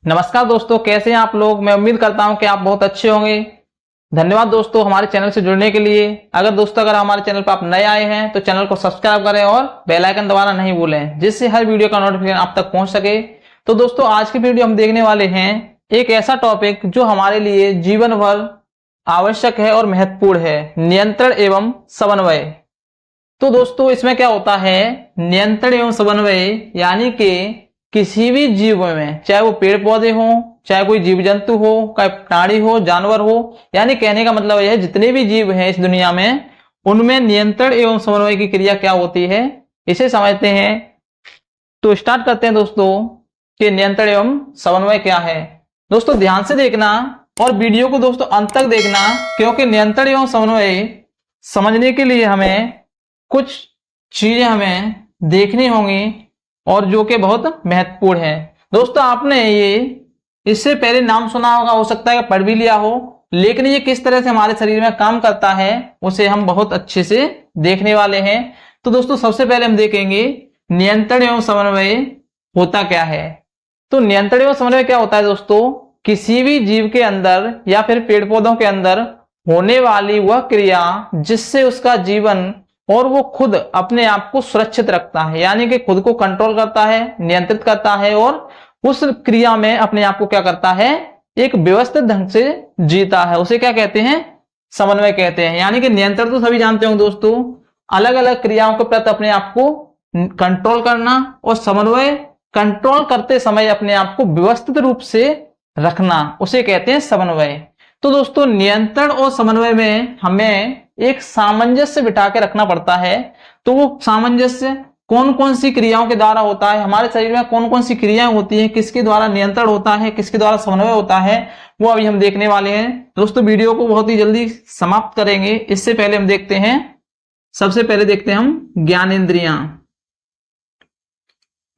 नमस्कार दोस्तों, कैसे हैं आप लोग। मैं उम्मीद करता हूं कि आप बहुत अच्छे होंगे। धन्यवाद दोस्तों हमारे चैनल से जुड़ने के लिए। अगर हमारे चैनल पर आप नए आए हैं तो चैनल को सब्सक्राइब करें और बेल आइकन दबाना नहीं भूलें, जिससे हर वीडियो का नोटिफिकेशन आप तक पहुंच सके। तो दोस्तों आज की वीडियो हम देखने वाले हैं एक ऐसा टॉपिक जो हमारे लिए जीवन भर आवश्यक है और महत्वपूर्ण है, नियंत्रण एवं समन्वय। तो दोस्तों इसमें क्या होता है, नियंत्रण एवं समन्वय यानी कि किसी भी जीव में, चाहे वो पेड़ पौधे हो, चाहे कोई जीव जंतु हो, चाहे प्राणी हो, जानवर हो, यानी कहने का मतलब यह है जितने भी जीव हैं इस दुनिया में, उनमें नियंत्रण एवं समन्वय की क्रिया क्या होती है, इसे समझते हैं। तो स्टार्ट करते हैं दोस्तों कि नियंत्रण एवं समन्वय क्या है। दोस्तों ध्यान से देखना और वीडियो को दोस्तों अंत तक देखना, क्योंकि नियंत्रण एवं समन्वय समझने के लिए हमें कुछ चीजें हमें देखनी होंगी और जो कि बहुत महत्वपूर्ण है। दोस्तों आपने ये इससे पहले नाम सुना होगा, हो सकता है पढ़ भी लिया हो, लेकिन ये किस तरह से हमारे शरीर में काम करता है उसे हम बहुत अच्छे से देखने वाले हैं। तो दोस्तों सबसे पहले हम देखेंगे नियंत्रण एवं समन्वय होता क्या है। तो नियंत्रण एवं समन्वय क्या होता है दोस्तों, किसी भी जीव के अंदर या फिर पेड़ पौधों के अंदर होने वाली वह क्रिया जिससे उसका जीवन और वो खुद अपने आप को सुरक्षित रखता है, यानी कि खुद को कंट्रोल करता है, नियंत्रित करता है और उस क्रिया में अपने आप को क्या करता है, एक व्यवस्थित ढंग से जीता है, उसे क्या कहते हैं, समन्वय कहते हैं। यानी कि नियंत्रण तो सभी जानते होंगे दोस्तों, अलग अलग क्रियाओं के प्रति अपने आप को कंट्रोल करना, और समन्वय कंट्रोल करते समय अपने आप को व्यवस्थित रूप से रखना, उसे कहते हैं समन्वय। तो दोस्तों नियंत्रण और समन्वय में हमें एक सामंजस्य बिठा के रखना पड़ता है। तो वो सामंजस्य कौन कौन सी क्रियाओं के द्वारा होता है, हमारे शरीर में कौन कौन सी क्रियाएं होती हैं, किसके द्वारा नियंत्रण होता है, किसके द्वारा समन्वय होता है, वो अभी हम देखने वाले हैं। दोस्तों वीडियो को बहुत ही जल्दी समाप्त करेंगे, इससे पहले हम देखते हैं, सबसे पहले देखते हैं हम ज्ञानेंद्रियां।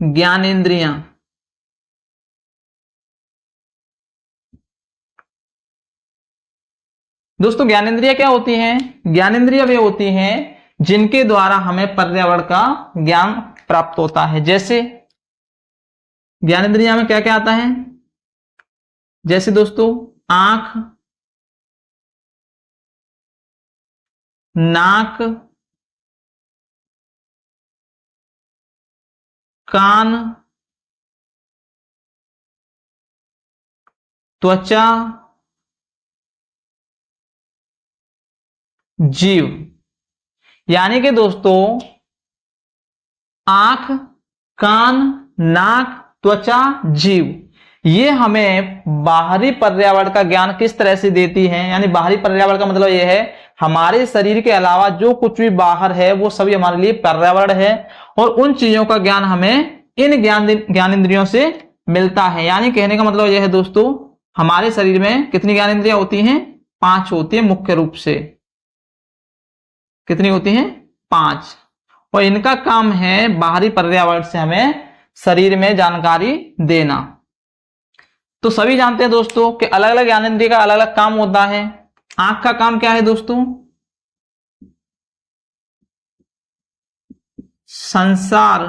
ज्ञानेंद्रियां दोस्तों ज्ञानेंद्रियां क्या होती हैं, ज्ञानेंद्रियां वे होती हैं जिनके द्वारा हमें पर्यावरण का ज्ञान प्राप्त होता है। जैसे ज्ञानेंद्रियां में क्या क्या आता है, जैसे दोस्तों आंख, नाक, कान, त्वचा, जीव। यानी कि दोस्तों आंख, कान, नाक, त्वचा, जीव, ये हमें बाहरी पर्यावरण का ज्ञान किस तरह से देती हैं। यानी बाहरी पर्यावरण का मतलब यह है हमारे शरीर के अलावा जो कुछ भी बाहर है वो सभी हमारे लिए पर्यावरण है, और उन चीजों का ज्ञान हमें इन ज्ञानेंद्रियों से मिलता है। यानी कहने का मतलब यह है दोस्तों, हमारे शरीर में कितनी ज्ञानेंद्रियां होती हैं, 5 होती है मुख्य रूप से। कितनी होती हैं, 5, और इनका काम है बाहरी पर्यावरण से हमें शरीर में जानकारी देना। तो सभी जानते हैं दोस्तों कि अलग अलग ज्ञानेंद्रिय का अलग अलग काम होता है। आंख का काम क्या है दोस्तों, संसार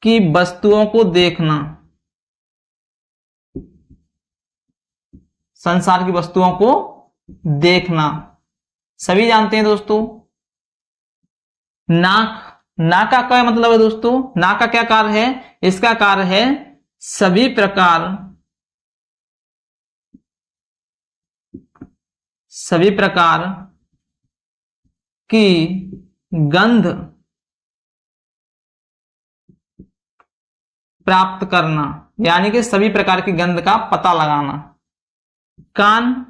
की वस्तुओं को देखना, संसार की वस्तुओं को देखना, सभी जानते हैं दोस्तों। नाक, नाक का क्या मतलब है दोस्तों, नाक का क्या कार्य है, इसका कार्य है सभी प्रकार की गंध प्राप्त करना, यानी कि सभी प्रकार की गंध का पता लगाना। कान,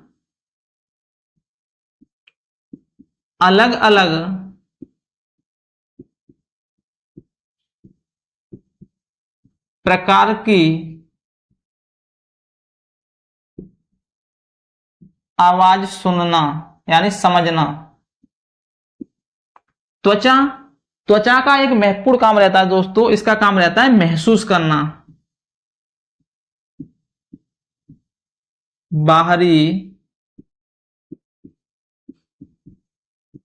अलग अलग प्रकार की आवाज सुनना, यानी समझना। त्वचा, त्वचा का एक महत्वपूर्ण काम रहता है दोस्तों, इसका काम रहता है महसूस करना, बाहरी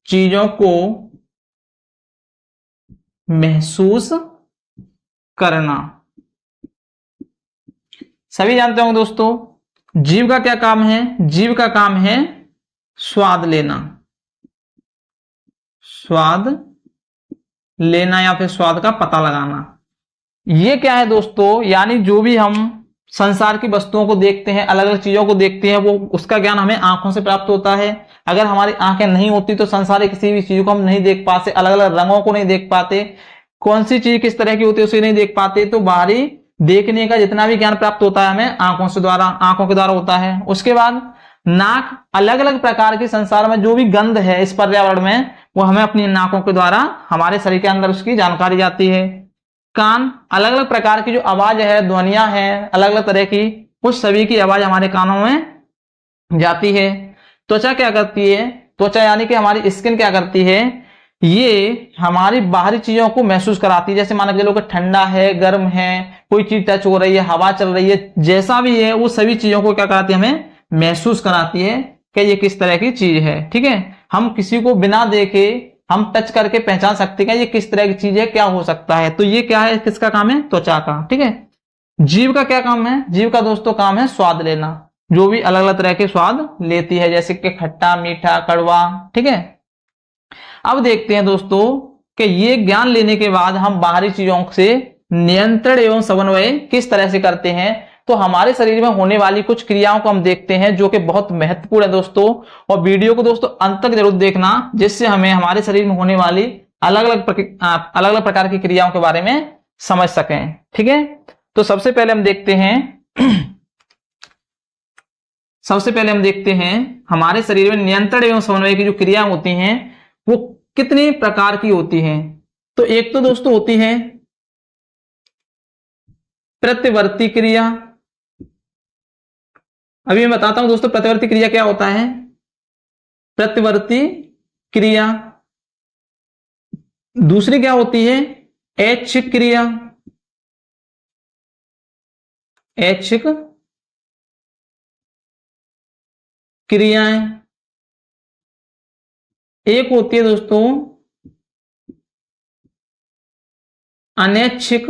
चीजों को महसूस करना। सभी जानते होंगे दोस्तों, जीभ का क्या काम है? जीभ का काम है स्वाद लेना, स्वाद लेना या फिर स्वाद का पता लगाना। ये क्या है दोस्तों? यानी जो भी हम संसार की वस्तुओं को देखते हैं, अलग अलग चीजों को देखते हैं, वो उसका ज्ञान हमें आंखों से प्राप्त होता है। अगर हमारी आंखें नहीं होती तो संसार की किसी भी चीज को हम नहीं देख पाते, अलग अलग रंगों को नहीं देख पाते, कौन सी चीज किस तरह की होती है उसे नहीं देख पाते। तो बाहरी देखने का जितना भी ज्ञान प्राप्त होता है हमें आंखों से द्वारा, आंखों के द्वारा होता है। उसके बाद नाक, अलग अलग प्रकार की संसार में जो भी गंध है इस पर्यावरण में, वो हमें अपनी नाकों के द्वारा हमारे शरीर के अंदर उसकी जानकारी जाती है। कान, अलग अलग प्रकार की जो आवाज है, ध्वनियां हैं अलग अलग तरह की, उस सभी की आवाज हमारे कानों में जाती है। त्वचा क्या करती है? त्वचा यानी कि हमारी स्किन क्या करती है? ये हमारी बाहरी चीजों को महसूस कराती है। जैसे मान के चलो कि ठंडा है, गर्म है, कोई चीज टच हो रही है, हवा चल रही है, जैसा भी है वो सभी चीजों को क्या कराती है? हमें महसूस कराती है कि ये किस तरह की चीज है। ठीक है, हम किसी को बिना देखे हम टच करके पहचान सकते हैं ये किस तरह की चीज है, क्या हो सकता है। तो ये क्या है? किसका काम है? त्वचा का। ठीक है, जीभ का क्या काम है? जीभ का दोस्तों काम है स्वाद लेना, जो भी अलग अलग तरह के स्वाद लेती है, जैसे कि खट्टा, मीठा, कड़वा। ठीक है, अब देखते हैं दोस्तों कि ये ज्ञान लेने के बाद हम बाहरी चीजों से नियंत्रण एवं समन्वय किस तरह से करते हैं। तो हमारे शरीर में होने वाली कुछ क्रियाओं को हम देखते हैं जो कि बहुत महत्वपूर्ण है दोस्तों। और वीडियो को दोस्तों अंत तक जरूर देखना, जिससे हमें हमारे शरीर में होने वाली अलग अलग प्रकार की क्रियाओं के बारे में समझ सकें। ठीक है, तो सबसे पहले हम देखते हैं हमारे शरीर में नियंत्रण एवं समन्वय की जो क्रिया होती हैं वो कितनी प्रकार की होती हैं। तो एक तो दोस्तों होती है प्रतिवर्ती क्रिया। अभी मैं बताता हूं दोस्तों प्रतिवर्ती क्रिया क्या होता है। प्रतिवर्ती क्रिया। दूसरी क्या होती है? ऐच्छिक क्रिया। ऐच्छिक क्रियाएं। एक होती है दोस्तों अनैच्छिक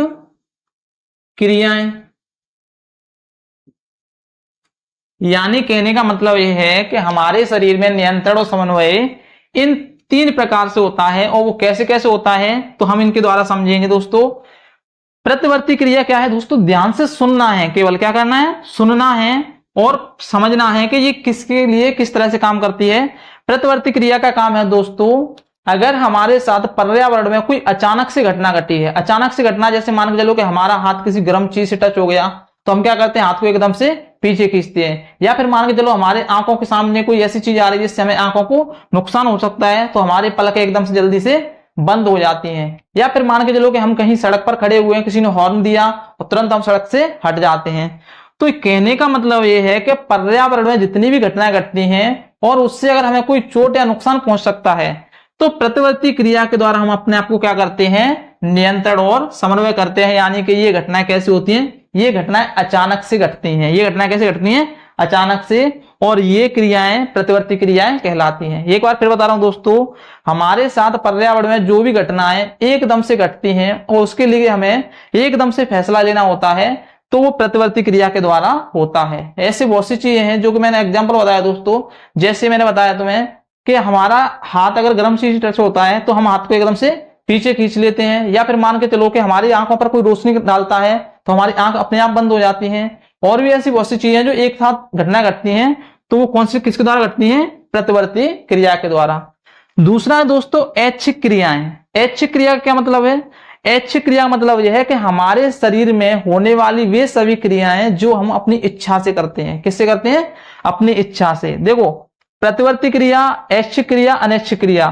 क्रियाएं। यानी कहने का मतलब यह है कि हमारे शरीर में नियंत्रण और समन्वय इन 3 प्रकार से होता है। और वो कैसे कैसे होता है तो हम इनके द्वारा समझेंगे दोस्तों। प्रतिवर्ती क्रिया क्या है दोस्तों? ध्यान से सुनना है, केवल क्या करना है? सुनना है और समझना है कि ये किसके लिए किस तरह से काम करती है। प्रतिवर्ती क्रिया का काम है दोस्तों, अगर हमारे साथ पर्यावरण में कोई अचानक से घटना घटी है, अचानक से घटना, जैसे मान के चलो कि हमारा हाथ किसी गर्म चीज से टच हो गया, तो हम क्या करते हैं? हाथ को एकदम से पीछे खींचते हैं। या फिर मान के चलो हमारे आंखों के सामने कोई ऐसी चीज आ रही है जिससे हमें आंखों को नुकसान हो सकता है, तो हमारे पलकें एकदम से जल्दी से बंद हो जाती हैं। या फिर मान के चलो कि हम कहीं सड़क पर खड़े हुए हैं, किसी ने हॉर्न दिया और तुरंत हम सड़क से हट जाते हैं। तो कहने का मतलब यह है कि पर्यावरण में जितनी भी घटनाएं घटती हैं और उससे अगर हमें कोई चोट या नुकसान पहुंच सकता है, तो प्रतिवर्ती क्रिया के द्वारा हम अपने आप को क्या करते हैं? नियंत्रण और समन्वय करते हैं। यानी कि ये घटनाएं कैसी होती हैं? ये घटनाएं अचानक से घटती हैं। ये घटनाएं कैसे घटती हैं? अचानक से। और ये क्रियाएं प्रतिवर्ती क्रियाएं कहलाती हैं। एक बार फिर बता रहा हूं दोस्तों, हमारे साथ पर्यावरण में जो भी घटनाएं एकदम से घटती हैं और उसके लिए हमें एकदम से फैसला लेना होता है, तो वो प्रतिवर्ती क्रिया के द्वारा होता है। ऐसी बहुत सी चीजें हैं जो कि मैंने एग्जाम्पल बताया दोस्तों। जैसे मैंने बताया तुम्हें कि हमारा हाथ अगर गर्म चीज टच होता है तो हम हाथ को एकदम से पीछे खींच लेते हैं। या फिर मान के चलो कि हमारी आंखों पर कोई रोशनी डालता है तो हमारी आंख अपने आप बंद हो जाती है। और भी ऐसी बहुत सी चीजें जो एक साथ घटना घटती हैं, तो वो कौन सी किसके द्वारा घटती हैं? प्रतिवर्ती क्रिया के द्वारा। दूसरा है दोस्तों ऐच्छिक क्रियाएं। ऐच्छिक क्रिया का क्या मतलब है? ऐच्छिक क्रिया मतलब यह है कि हमारे शरीर में होने वाली वे सभी क्रियाएं जो हम अपनी इच्छा से करते हैं। किससे करते हैं? अपनी इच्छा से। देखो, प्रतिवर्ती क्रिया, ऐच्छिक क्रिया, अनैच्छिक क्रिया।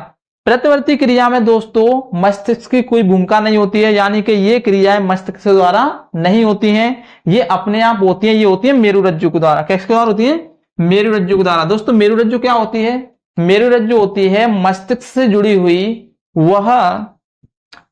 प्रतिवर्ती क्रिया में दोस्तों मस्तिष्क की कोई भूमिका नहीं होती है, यानी कि ये क्रियाएं मस्तिष्क के द्वारा नहीं होती हैं, ये अपने आप होती हैं। ये होती है मेरुरज्जु के द्वारा। किसके द्वारा होती है? मेरुरज्जु के द्वारा। दोस्तों मेरुरज्जु क्या होती है? मेरुरज्जु होती है मस्तिष्क से जुड़ी हुई वह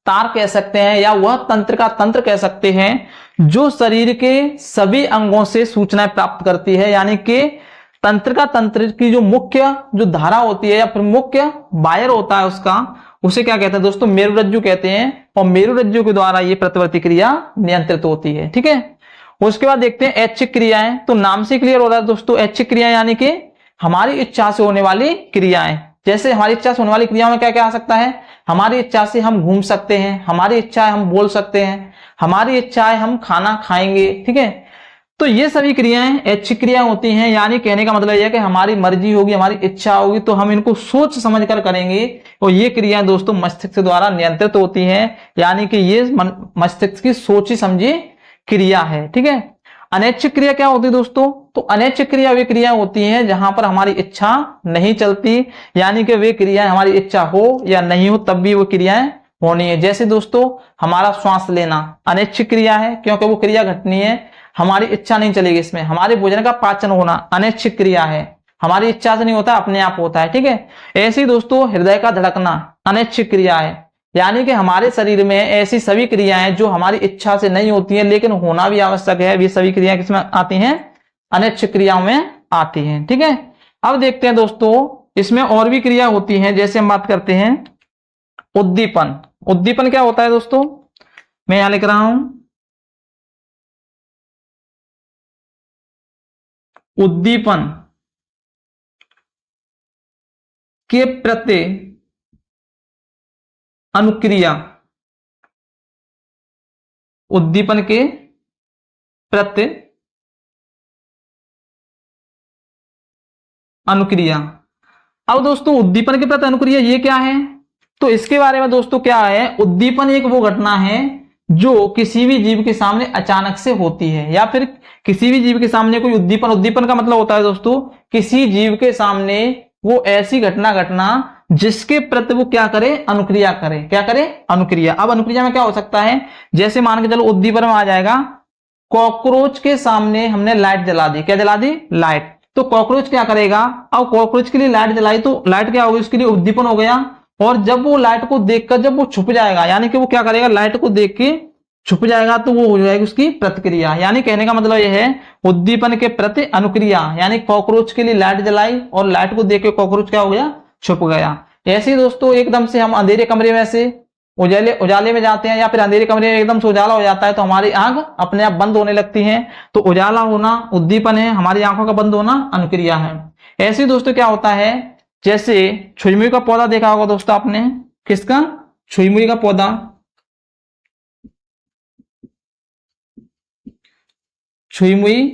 तार कह सकते हैं, या वह तंत्र का तंत्र कह सकते हैं, जो शरीर के सभी अंगों से सूचनाएं प्राप्त करती है। यानी कि तंत्र का तंत्र की जो मुख्य जो धारा होती है या फिर मुख्य वायर होता है उसका, उसे क्या कहते हैं दोस्तों? मेरुरज्जु कहते हैं। और मेरुरज्जु के द्वारा ये प्रतिवर्ती क्रिया नियंत्रित होती है। ठीक है, उसके बाद देखते हैं ऐच्छिक क्रियाएं। तो नाम से क्लियर हो रहा है दोस्तों, ऐच्छिक क्रिया यानी कि हमारी इच्छा से होने वाली क्रियाएं। जैसे हमारी इच्छा से होने वाली क्रियाओं में क्या क्या आ सकता है, हमारी इच्छा से हम घूम सकते हैं, हमारी इच्छा है हम बोल सकते हैं, हमारी इच्छा है हम खाना खाएंगे, ठीक है। तो ये सभी क्रियाएं ऐच्छिक क्रिया होती हैं, यानी कहने का मतलब यह है कि हमारी मर्जी होगी, हमारी इच्छा होगी तो हम इनको सोच समझ कर करेंगे। और ये क्रियाएं दोस्तों मस्तिष्क द्वारा नियंत्रित होती हैं, यानी कि ये मस्तिष्क की सोची समझी क्रिया है, ठीक है। अनैच्छिक क्रिया क्या होती है दोस्तों, तो अनैच्छिक क्रिया वे क्रिया होती हैं जहां पर हमारी इच्छा नहीं चलती, यानी कि वे क्रियाएं हमारी इच्छा हो या नहीं हो तब भी वो क्रियाएं होनी है। जैसे दोस्तों हमारा श्वास लेना अनैच्छिक क्रिया है, क्योंकि वो क्रिया घटनी है, हमारी इच्छा नहीं चलेगी इसमें। हमारे भोजन का पाचन होना अनैच्छिक क्रिया है, हमारी इच्छा से नहीं होता, अपने आप होता है, ठीक है। ऐसे ही दोस्तों हृदय का धड़कना अनैच्छिक क्रिया है, यानी कि हमारे शरीर में ऐसी सभी क्रियाएं जो हमारी इच्छा से नहीं होती हैं लेकिन होना भी आवश्यक है, वे सभी क्रियाएं किसमें आती हैं, अनैच्छिक क्रियाओं में आती हैं, ठीक है। अब देखते हैं दोस्तों इसमें और भी क्रिया होती हैं। जैसे हम बात करते हैं उद्दीपन। उद्दीपन क्या होता है दोस्तों, मैं यहां लिख रहा हूं उद्दीपन के प्रति अनुक्रिया। उद्दीपन के प्रति अनुक्रिया। अब दोस्तों उद्दीपन के प्रति अनुक्रिया ये क्या है, तो इसके बारे में दोस्तों क्या है, उद्दीपन एक वो घटना है जो किसी भी जीव के सामने अचानक से होती है, या फिर किसी भी जीव के सामने कोई उद्दीपन, उद्दीपन का मतलब होता है दोस्तों किसी जीव के सामने वो ऐसी घटना घटना जिसके प्रति वो क्या करे, अनुक्रिया करे। क्या करे, अनुक्रिया। अब अनुक्रिया में क्या हो सकता है, जैसे मान के चलो उद्दीपन में आ जाएगा कॉकरोच के सामने हमने लाइट जला दी। क्या जला दी, लाइट। तो कॉकरोच क्या करेगा, अब कॉकरोच के लिए लाइट जलाई तो लाइट क्या होगी, उसके लिए उद्दीपन हो गया। और जब वो लाइट को देखकर जब वो छुप जाएगा, यानी कि वो क्या करेगा, लाइट को देख के छुप जाएगा, तो वो हो जाएगी उसकी प्रतिक्रिया। यानी कहने का मतलब यह है उद्दीपन के प्रति अनुक्रिया, यानी कॉकरोच के लिए लाइट जलाई और लाइट को देख के कॉकरोच क्या हो गया, छुप गया। ऐसे ही दोस्तों एकदम से हम अंधेरे कमरे में से उजाले में जाते हैं, या फिर अंधेरे कमरे में एकदम से उजाला हो जाता है तो हमारी आंख अपने आप बंद होने लगती है। तो उजाला होना उद्दीपन है, हमारी आंखों का बंद होना अनुक्रिया है। ऐसे ही दोस्तों क्या होता है, जैसे छुईमुई का पौधा देखा होगा दोस्तों आपने, किसका, छुईमुई का पौधा। छुईमुई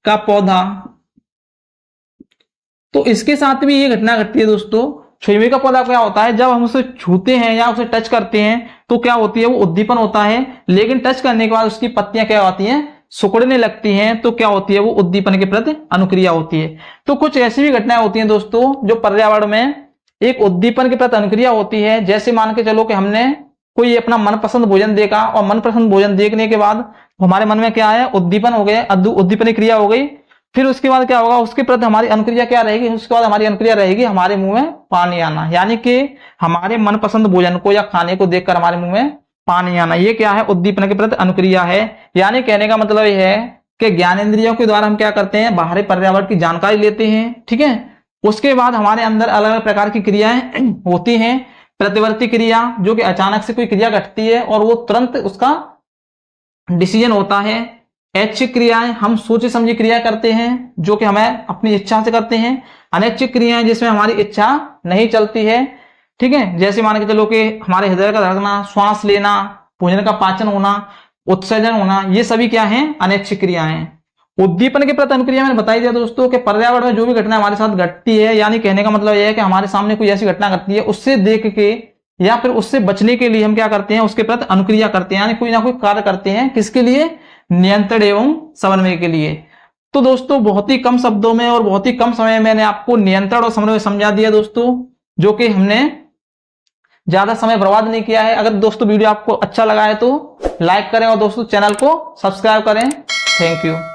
का पौधा, तो इसके साथ भी ये घटना घटती है दोस्तों। छुईमुई का पौधा क्या होता है, जब हम उसे छूते हैं या उसे टच करते हैं तो क्या होती है, वो उद्दीपन होता है, लेकिन टच करने के बाद उसकी पत्तियां क्या होती हैं, सिकुड़ने लगती हैं, तो क्या होती है, वो उद्दीपन के प्रति अनुक्रिया होती है। तो कुछ ऐसी भी घटनाएं होती हैं दोस्तों जो पर्यावरण में एक उद्दीपन के प्रति अनुक्रिया होती है। जैसे मान के चलो कि हमने कोई अपना मनपसंद भोजन देखा और मनपसंद भोजन देखने के बाद हमारे मन में क्या आया, उद्दीपन हो गया, उद्दीपन क्रिया हो गई। फिर उसके बाद क्या होगा, उसके प्रति हमारी अनुक्रिया क्या रहेगी, उसके बाद हमारी अनुक्रिया रहेगी हमारे मुंह में पानी आना, यानी कि हमारे मनपसंद भोजन को या खाने को देखकर हमारे मुंह में पानी आना, ये क्या है, उद्दीपन के प्रति अनुक्रिया है। यानी कहने का मतलब यह है कि ज्ञानेंद्रियों के द्वारा हम क्या करते हैं, बाहरी पर्यावरण की जानकारी लेते हैं, ठीक है। उसके बाद हमारे अंदर अलग अलग प्रकार की क्रियाएं होती हैं। प्रतिवर्ती क्रिया, जो कि अचानक से कोई क्रिया घटती है और वो तुरंत उसका डिसीजन होता है। ऐच्छिक क्रियाएं, हम सोचे समझी क्रिया करते हैं जो कि हमें अपनी इच्छा से करते हैं। अनैच्छिक क्रियाएं, जिसमें हमारी इच्छा नहीं चलती है, ठीक है। जैसे मान के चलो कि हमारे हृदय का धड़कना, श्वास लेना, भोजन का पाचन होना, उत्सर्जन होना, ये सभी क्या है, अनैच्छिक क्रियाएं। उद्दीपन के प्रति अनुक्रिया मैंने बताई दिया दोस्तों कि पर्यावरण में जो भी घटना हमारे साथ घटती है, यानी कहने का मतलब यह है कि हमारे सामने कोई ऐसी घटना घटती है, उससे देख के या फिर उससे बचने के लिए हम क्या करते हैं, उसके प्रति अनुक्रिया करते हैं, यानी कोई ना कोई कार्य करते हैं, किसके लिए, नियंत्रण एवं समन्वय के लिए। तो दोस्तों बहुत ही कम शब्दों में और बहुत ही कम समय में मैंने आपको नियंत्रण और समन्वय समझा दिया दोस्तों, जो कि हमने ज्यादा समय बर्बाद नहीं किया है। अगर दोस्तों वीडियो आपको अच्छा लगा है तो लाइक करें और दोस्तों चैनल को सब्सक्राइब करें। Thank you.